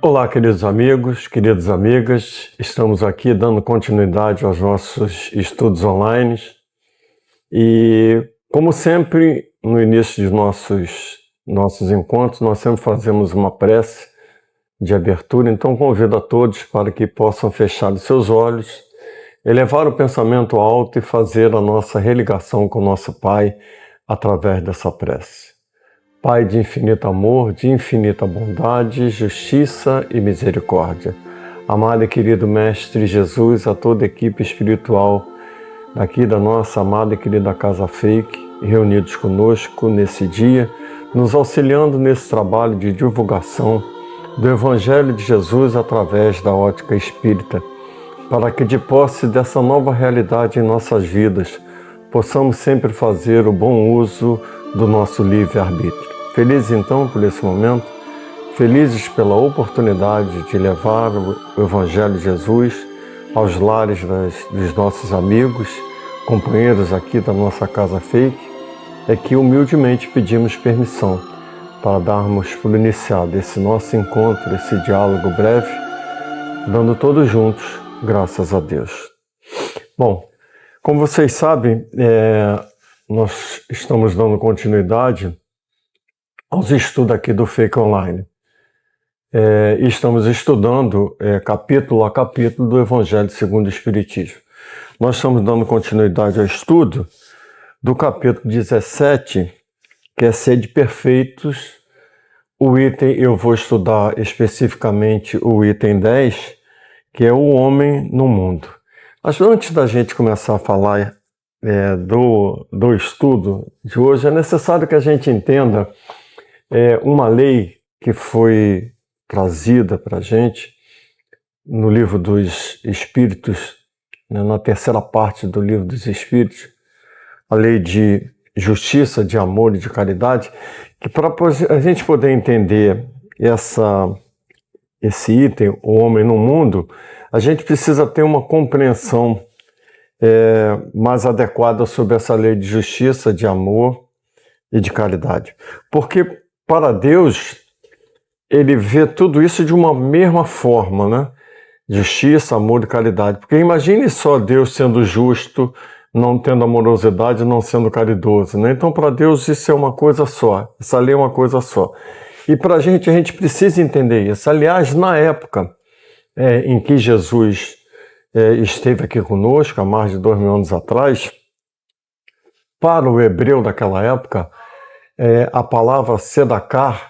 Olá, queridos amigos, queridas amigas, estamos aqui dando continuidade aos nossos estudos online e, como sempre, no início de nossos encontros, nós sempre fazemos uma prece de abertura, então convido a todos para que possam fechar os seus olhos, elevar o pensamento alto e fazer a nossa religação com o nosso Pai através dessa prece. Pai de infinito amor, de infinita bondade, justiça e misericórdia. Amado e querido Mestre Jesus, a toda a equipe espiritual daqui da nossa amada e querida Casa Fake, reunidos conosco nesse dia, nos auxiliando nesse trabalho de divulgação do Evangelho de Jesus através da ótica espírita, para que de posse dessa nova realidade em nossas vidas, possamos sempre fazer o bom uso do nosso livre-arbítrio. Felizes então por esse momento, felizes pela oportunidade de levar o Evangelho de Jesus aos lares dos nossos amigos, companheiros aqui da nossa Casa Fake, é que humildemente pedimos permissão para darmos por iniciado esse nosso encontro, esse diálogo breve, dando todos juntos graças a Deus. Bom, como vocês sabem, nós estamos dando continuidade aos estudos aqui do Fake Online. Estamos estudando capítulo a capítulo do Evangelho segundo o Espiritismo. Nós estamos dando continuidade ao estudo do capítulo 17, que é Sede Perfeitos. O item, eu vou estudar especificamente o item 10, que é o homem no mundo. Mas antes da gente começar a falar do estudo de hoje, é necessário que a gente entenda uma lei que foi trazida para a gente no Livro dos Espíritos, na terceira parte do Livro dos Espíritos, a lei de justiça, de amor e de caridade, que para a gente poder entender esse item, o homem no mundo, a gente precisa ter uma compreensão mais adequada sobre essa lei de justiça, de amor e de caridade. Porque para Deus, ele vê tudo isso de uma mesma forma, né? Justiça, amor e caridade. Porque imagine só Deus sendo justo, não tendo amorosidade, não sendo caridoso, né? Então, para Deus, isso é uma coisa só. Essa lei é uma coisa só. E para a gente precisa entender isso. Aliás, na época em que Jesus esteve aqui conosco, há mais de 2000 anos atrás, para o hebreu daquela época, a palavra tzedakah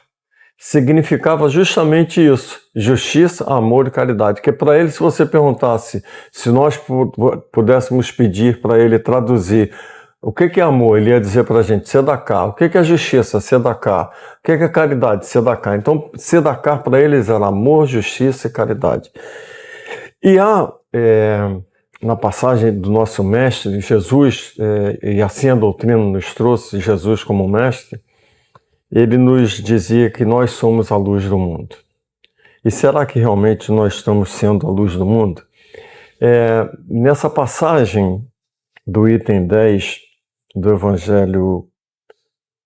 significava justamente isso, justiça, amor e caridade. Que para ele, se você perguntasse, se nós pudéssemos pedir para ele traduzir o que é amor, ele ia dizer para a gente tzedakah. O que é justiça? Tzedakah. O que é caridade? Tzedakah. Então, tzedakah para eles era amor, justiça e caridade. E na passagem do nosso mestre, Jesus, e assim a doutrina nos trouxe, Jesus como mestre, ele nos dizia que nós somos a luz do mundo. E será que realmente nós estamos sendo a luz do mundo? Nessa passagem do item 10 do Evangelho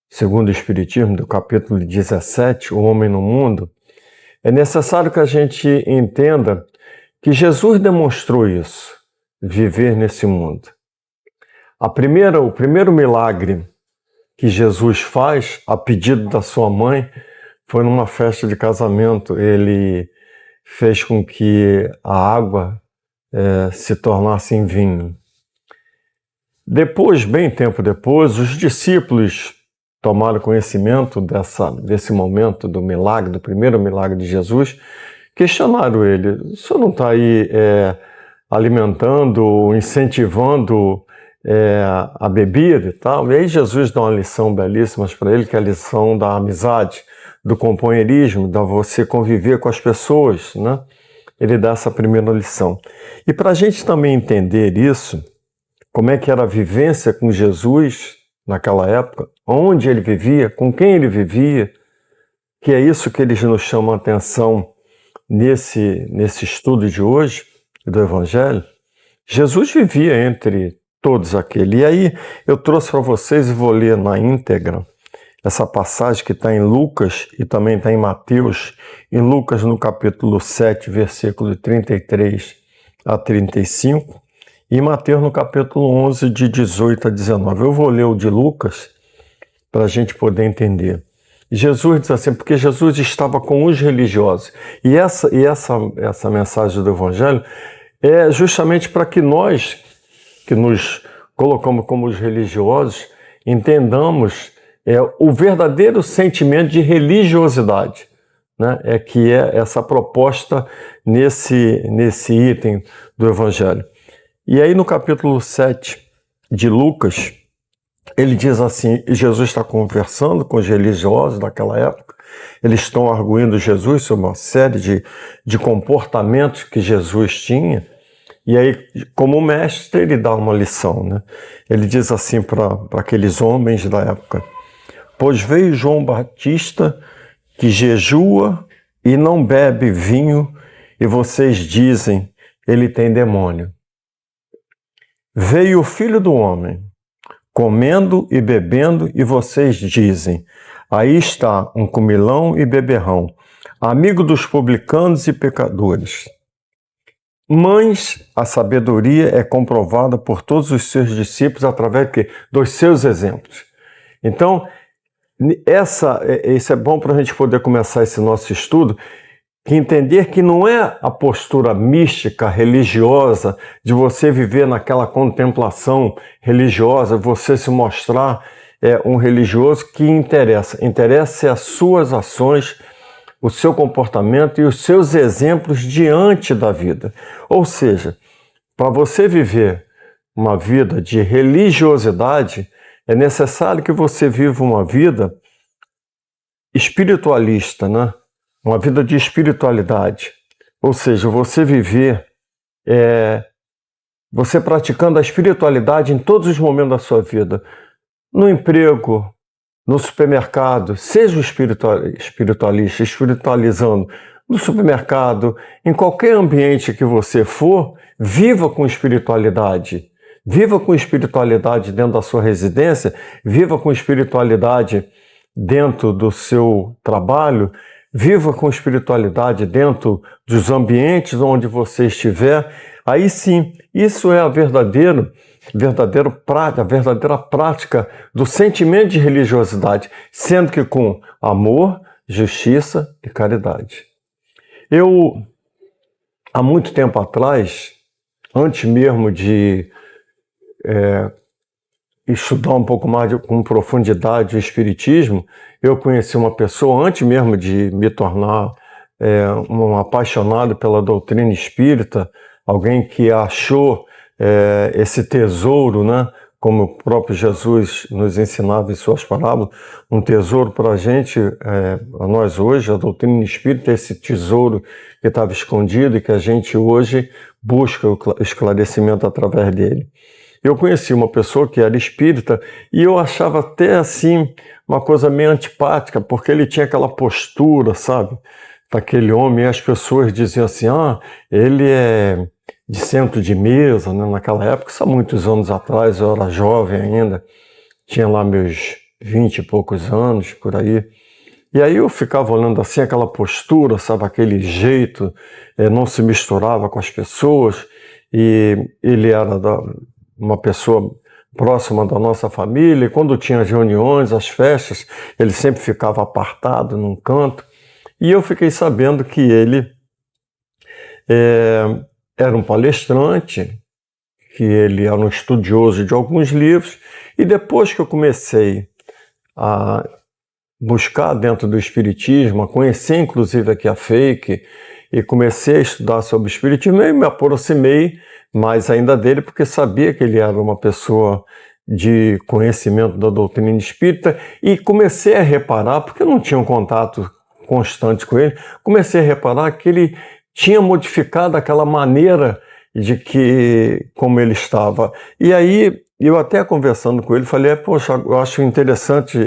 segundo o Espiritismo, do capítulo 17, O Homem no Mundo, é necessário que a gente entenda que Jesus demonstrou isso, viver nesse mundo. O primeiro milagre que Jesus faz, a pedido da sua mãe, foi numa festa de casamento. Ele fez com que a água se tornasse em vinho. Depois, bem tempo depois, os discípulos tomaram conhecimento desse momento do milagre, do primeiro milagre de Jesus, questionaram ele: o senhor não está aí alimentando, incentivando a bebida e tal? E aí Jesus dá uma lição belíssima para ele, que é a lição da amizade, do companheirismo, da você conviver com as pessoas, né? Ele dá essa primeira lição. E para a gente também entender isso, como é que era a vivência com Jesus naquela época, onde ele vivia, com quem ele vivia, que é isso que eles nos chamam a atenção nesse estudo de hoje, do Evangelho. Jesus vivia entre todos aqueles. E aí eu trouxe para vocês e vou ler na íntegra essa passagem que está em Lucas e também está em Mateus, em Lucas no capítulo 7, versículo 33 a 35, e em Mateus no capítulo 11, de 18 a 19. Eu vou ler o de Lucas para a gente poder entender. Jesus diz assim, porque Jesus estava com os religiosos. E essa mensagem do Evangelho é justamente para que nós, que nos colocamos como os religiosos, entendamos o verdadeiro sentimento de religiosidade, né? Que é essa proposta nesse item do Evangelho. E aí no capítulo 7 de Lucas, ele diz assim, Jesus está conversando com os religiosos daquela época, eles estão arguindo Jesus sobre uma série de comportamentos que Jesus tinha, e aí, como mestre, ele dá uma lição, né? Ele diz assim para aqueles homens da época, pois veio João Batista que jejua e não bebe vinho, e vocês dizem, ele tem demônio. Veio o Filho do Homem, comendo e bebendo, e vocês dizem, aí está um comilão e beberrão, amigo dos publicanos e pecadores. Mas a sabedoria é comprovada por todos os seus discípulos através dos seus exemplos. Então, isso é bom para a gente poder começar esse nosso estudo, que entender que não é a postura mística, religiosa, de você viver naquela contemplação religiosa, você se mostrar um religioso que interessa. Interessa as suas ações, o seu comportamento e os seus exemplos diante da vida. Ou seja, para você viver uma vida de religiosidade, é necessário que você viva uma vida espiritualista, né? Uma vida de espiritualidade. Ou seja, você viver, você praticando a espiritualidade em todos os momentos da sua vida. No emprego, no supermercado, seja espiritualista, espiritualizando. No supermercado, em qualquer ambiente que você for, viva com espiritualidade. Viva com espiritualidade dentro da sua residência, viva com espiritualidade dentro do seu trabalho, viva com espiritualidade dentro dos ambientes onde você estiver. Aí sim, isso é a verdadeira prática do sentimento de religiosidade, sendo que com amor, justiça e caridade. Eu, há muito tempo atrás, antes mesmo de estudar um pouco mais com profundidade o Espiritismo, eu conheci uma pessoa, antes mesmo de me tornar um apaixonado pela doutrina espírita, alguém que achou esse tesouro, né? Como o próprio Jesus nos ensinava em suas parábolas, um tesouro para a gente, a nós hoje, a doutrina espírita é esse tesouro que estava escondido e que a gente hoje busca o esclarecimento através dele. Eu conheci uma pessoa que era espírita e eu achava até assim uma coisa meio antipática, porque ele tinha aquela postura, sabe, daquele homem, e as pessoas diziam assim, ele é de centro de mesa, né? Naquela época, isso há muitos anos atrás, eu era jovem ainda, tinha lá meus 20 e poucos anos, por aí. E aí eu ficava olhando assim, aquela postura, sabe, aquele jeito, não se misturava com as pessoas, e ele era uma pessoa próxima da nossa família, e quando tinha as reuniões, as festas, ele sempre ficava apartado num canto, e eu fiquei sabendo que ele era um palestrante, que ele era um estudioso de alguns livros, e depois que eu comecei a buscar dentro do Espiritismo, a conhecer inclusive aqui a FEIC, e comecei a estudar sobre o Espiritismo, eu me aproximei mais ainda dele, porque sabia que ele era uma pessoa de conhecimento da doutrina espírita, e comecei a reparar, porque eu não tinha um contato constante com ele, comecei a reparar que ele tinha modificado aquela maneira como ele estava. E aí, eu até conversando com ele, falei, poxa, eu acho interessante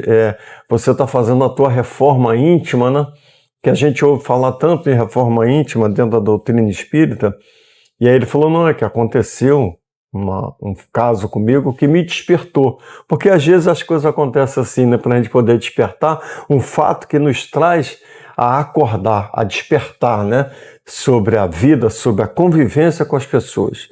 você estar fazendo a tua reforma íntima, né? Que a gente ouve falar tanto em reforma íntima dentro da doutrina espírita. E aí ele falou, não, é que aconteceu um caso comigo que me despertou. Porque às vezes as coisas acontecem assim, né? Para a gente poder despertar um fato que nos traz a acordar, a despertar, né? Sobre a vida, sobre a convivência com as pessoas.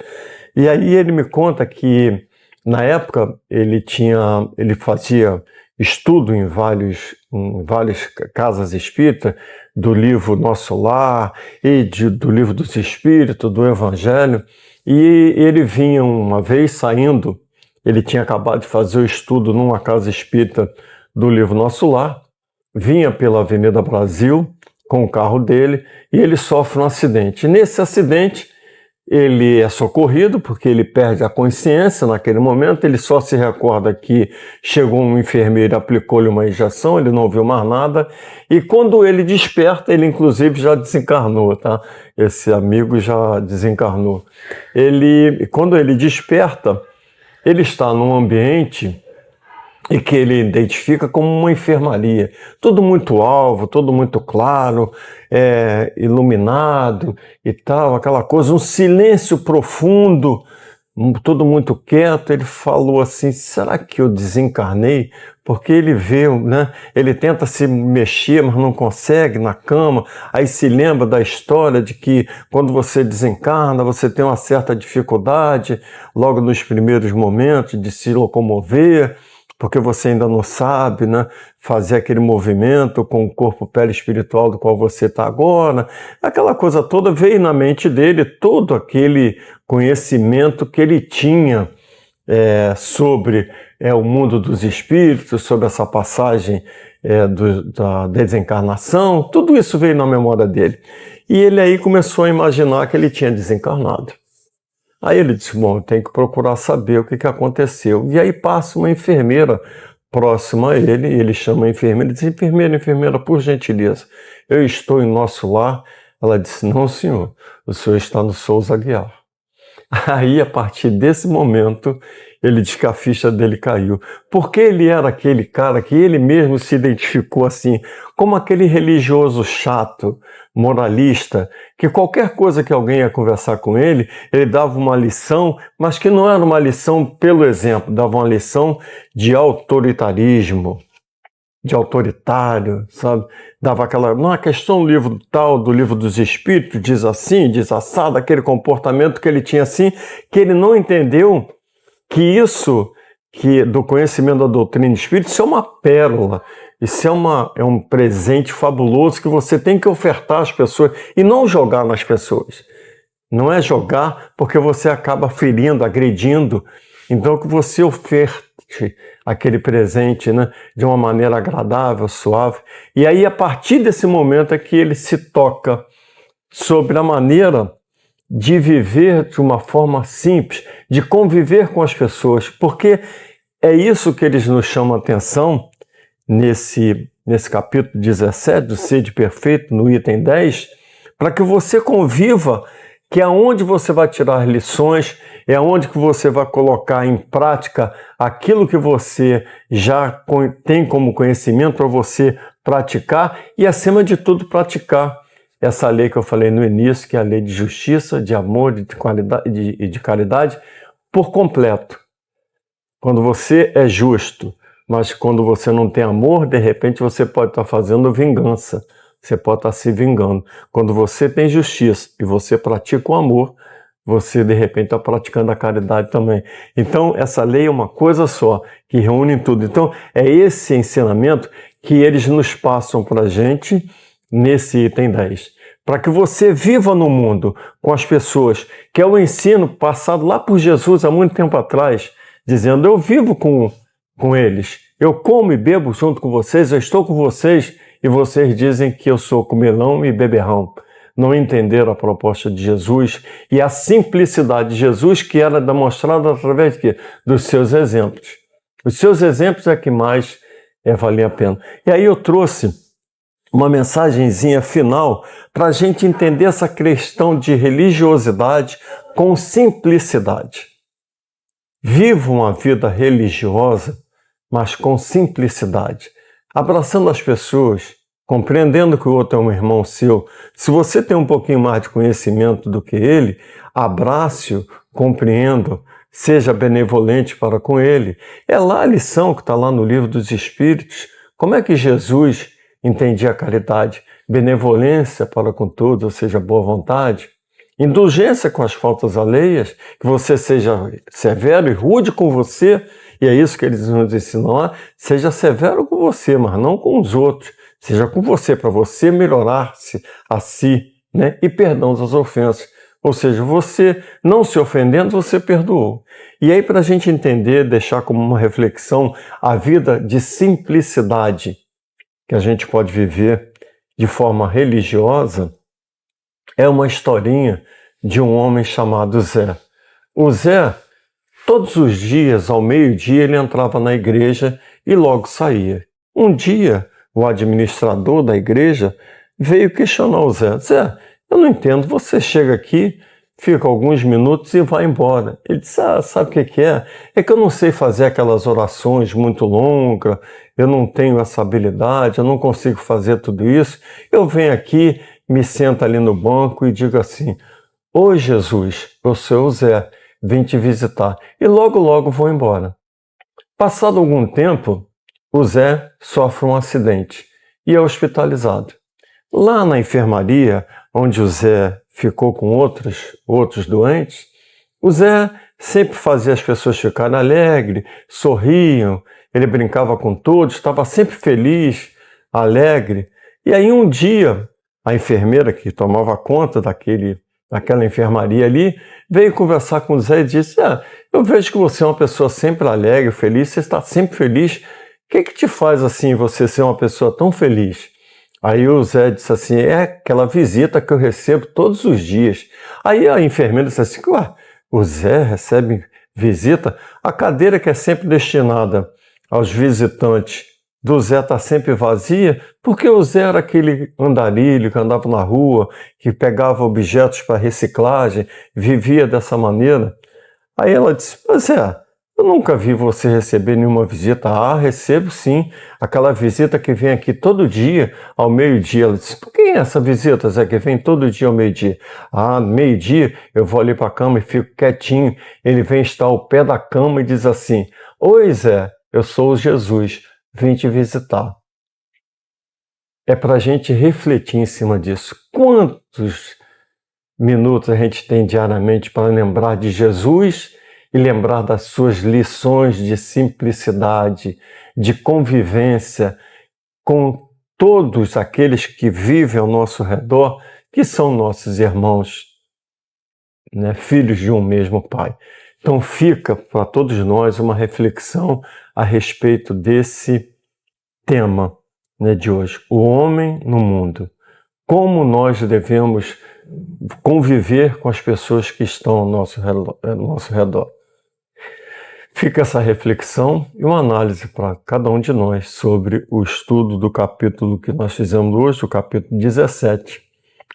E aí ele me conta que na época ele fazia estudo em várias casas espíritas, do livro Nosso Lar e do livro dos Espíritos, do Evangelho, e ele vinha uma vez saindo, ele tinha acabado de fazer o estudo numa casa espírita do livro Nosso Lar, vinha pela Avenida Brasil com o carro dele e ele sofre um acidente. Nesse acidente, ele é socorrido porque ele perde a consciência naquele momento, ele só se recorda que chegou um enfermeiro e aplicou-lhe uma injeção, ele não viu mais nada, e quando ele desperta, ele inclusive já desencarnou, tá? Esse amigo já desencarnou. Quando ele desperta, ele está num ambiente e que ele identifica como uma enfermaria. Tudo muito alvo, tudo muito claro, iluminado e tal, aquela coisa, um silêncio profundo, tudo muito quieto. Ele falou assim, será que eu desencarnei? Porque ele vê, né? Ele tenta se mexer, mas não consegue na cama, aí se lembra da história de que quando você desencarna, você tem uma certa dificuldade, logo nos primeiros momentos, de se locomover, porque você ainda não sabe, né, fazer aquele movimento com o corpo perispiritual do qual você está agora. Aquela coisa toda veio na mente dele, todo aquele conhecimento que ele tinha sobre o mundo dos espíritos, sobre essa passagem da desencarnação, tudo isso veio na memória dele. E ele aí começou a imaginar que ele tinha desencarnado. Aí ele disse, bom, eu tenho que procurar saber o que aconteceu. E aí passa uma enfermeira próxima a ele, e ele chama a enfermeira e diz, enfermeira, por gentileza, eu estou em Nosso Lar. Ela disse, não, senhor, o senhor está no Souza Aguiar. Aí, a partir desse momento, ele diz que a ficha dele caiu. Porque ele era aquele cara que ele mesmo se identificou assim, como aquele religioso chato, moralista, que qualquer coisa que alguém ia conversar com ele, ele dava uma lição, mas que não era uma lição pelo exemplo, dava uma lição de autoritarismo, de autoritário, sabe? Dava aquela, não, a questão do livro tal, do livro dos Espíritos, diz assim, diz assado, aquele comportamento que ele tinha assim, que ele não entendeu que isso, que do conhecimento da doutrina espírita, isso é uma pérola, isso é um presente fabuloso que você tem que ofertar às pessoas e não jogar nas pessoas. Não é jogar porque você acaba ferindo, agredindo. Então que você oferte aquele presente, né, de uma maneira agradável, suave. E aí, a partir desse momento é que ele se toca sobre a maneira de viver de uma forma simples, de conviver com as pessoas, porque é isso que eles nos chamam a atenção nesse capítulo 17 do Sede Perfeito, no item 10, para que você conviva, que é onde você vai tirar lições, é onde que você vai colocar em prática aquilo que você já tem como conhecimento para você praticar e, acima de tudo, praticar essa lei que eu falei no início, que é a lei de justiça, de amor e de caridade, por completo. Quando você é justo, mas quando você não tem amor, de repente você pode estar fazendo vingança. Você pode estar se vingando. Quando você tem justiça e você pratica o amor, você de repente está praticando a caridade também. Então, essa lei é uma coisa só, que reúne tudo. Então, é esse ensinamento que eles nos passam para a gente nesse item 10. Para que você viva no mundo com as pessoas, que é o ensino passado lá por Jesus há muito tempo atrás, dizendo, eu vivo com eles, eu como e bebo junto com vocês, eu estou com vocês, e vocês dizem que eu sou comilão e beberrão. Não entenderam a proposta de Jesus e a simplicidade de Jesus, que era demonstrada através de quê? Dos seus exemplos. Os seus exemplos é que mais valia a pena. E aí eu trouxe uma mensagenzinha final para a gente entender essa questão de religiosidade com simplicidade. Viva uma vida religiosa, mas com simplicidade. Abraçando as pessoas, compreendendo que o outro é um irmão seu. Se você tem um pouquinho mais de conhecimento do que ele, abrace-o, compreenda, seja benevolente para com ele. É lá a lição que está lá no livro dos Espíritos. Como é que Jesus entendia a caridade? Benevolência para com todos, ou seja, boa vontade. Indulgência com as faltas alheias, que você seja severo e rude com você, e é isso que eles nos ensinam lá, seja severo com você, mas não com os outros, seja com você, para você melhorar-se a si, né? E perdão das ofensas, ou seja, você não se ofendendo, você perdoou. E aí para a gente entender, deixar como uma reflexão a vida de simplicidade que a gente pode viver de forma religiosa, é uma historinha de um homem chamado Zé. O Zé, todos os dias, ao meio-dia, ele entrava na igreja e logo saía. Um dia, o administrador da igreja veio questionar o Zé. Zé, eu não entendo, você chega aqui, fica alguns minutos e vai embora. Ele disse, sabe o que é? É que eu não sei fazer aquelas orações muito longas, eu não tenho essa habilidade, eu não consigo fazer tudo isso. Eu venho aqui, me sento ali no banco e digo assim, oi Jesus, eu sou o Zé, vim te visitar. E logo, logo vou embora. Passado algum tempo, o Zé sofre um acidente e é hospitalizado. Lá na enfermaria, onde o Zé ficou com outros doentes, o Zé sempre fazia as pessoas ficarem alegres, sorriam, ele brincava com todos, estava sempre feliz, alegre. E aí um dia, a enfermeira que tomava conta daquela enfermaria ali, veio conversar com o Zé e disse, eu vejo que você é uma pessoa sempre alegre, feliz, você está sempre feliz, o que te faz assim você ser uma pessoa tão feliz? Aí o Zé disse assim, é aquela visita que eu recebo todos os dias. Aí a enfermeira disse assim, o Zé recebe visita? A cadeira que é sempre destinada aos visitantes do Zé está sempre vazia, porque o Zé era aquele andarilho que andava na rua, que pegava objetos para reciclagem, vivia dessa maneira. Aí ela disse, Zé, eu nunca vi você receber nenhuma visita. Recebo sim, aquela visita que vem aqui todo dia ao meio-dia. Ela disse, por que é essa visita, Zé, que vem todo dia ao meio-dia? Meio-dia eu vou ali para a cama e fico quietinho. Ele vem estar ao pé da cama e diz assim, oi Zé, eu sou o Jesus, vim te visitar. É para a gente refletir em cima disso. Quantos minutos a gente tem diariamente para lembrar de Jesus e lembrar das suas lições de simplicidade, de convivência com todos aqueles que vivem ao nosso redor, que são nossos irmãos, né, filhos de um mesmo Pai. Então fica para todos nós uma reflexão a respeito desse tema, né, de hoje, o homem no mundo. Como nós devemos conviver com as pessoas que estão ao nosso redor. Fica essa reflexão e uma análise para cada um de nós sobre o estudo do capítulo que nós fizemos hoje, o capítulo 17,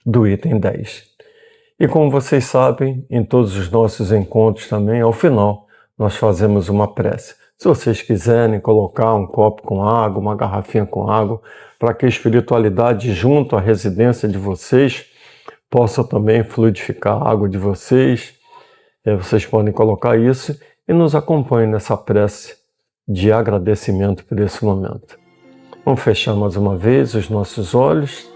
do item 10. E como vocês sabem, em todos os nossos encontros também, ao final, nós fazemos uma prece. Se vocês quiserem colocar um copo com água, uma garrafinha com água, para que a espiritualidade, junto à residência de vocês, possa também fluidificar a água de vocês, vocês podem colocar isso e nos acompanhem nessa prece de agradecimento por esse momento. Vamos fechar mais uma vez os nossos olhos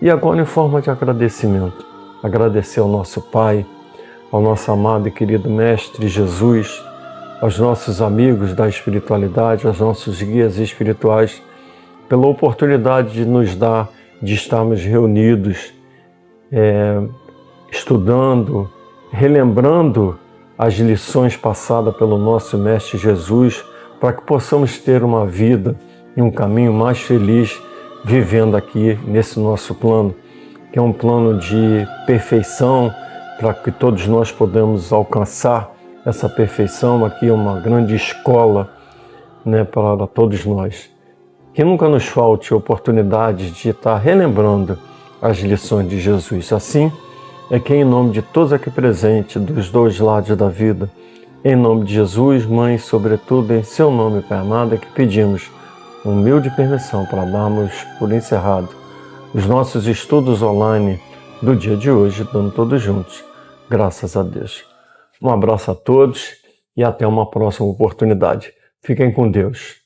e agora em forma de agradecimento. Agradecer ao nosso Pai, ao nosso amado e querido Mestre Jesus, aos nossos amigos da espiritualidade, aos nossos guias espirituais, pela oportunidade de nos dar, de estarmos reunidos, estudando, relembrando as lições passadas pelo nosso Mestre Jesus, para que possamos ter uma vida e um caminho mais feliz vivendo aqui nesse nosso plano, que é um plano de perfeição, para que todos nós podamos alcançar essa perfeição. Aqui é uma grande escola, né, para todos nós. Que nunca nos falte oportunidade de estar relembrando as lições de Jesus. Assim, é que em nome de todos aqui presentes, dos dois lados da vida, em nome de Jesus, Mãe, sobretudo em seu nome, Pai amado, é que pedimos humilde permissão para darmos por encerrado os nossos estudos online do dia de hoje, dando todos juntos, graças a Deus. Um abraço a todos e até uma próxima oportunidade. Fiquem com Deus.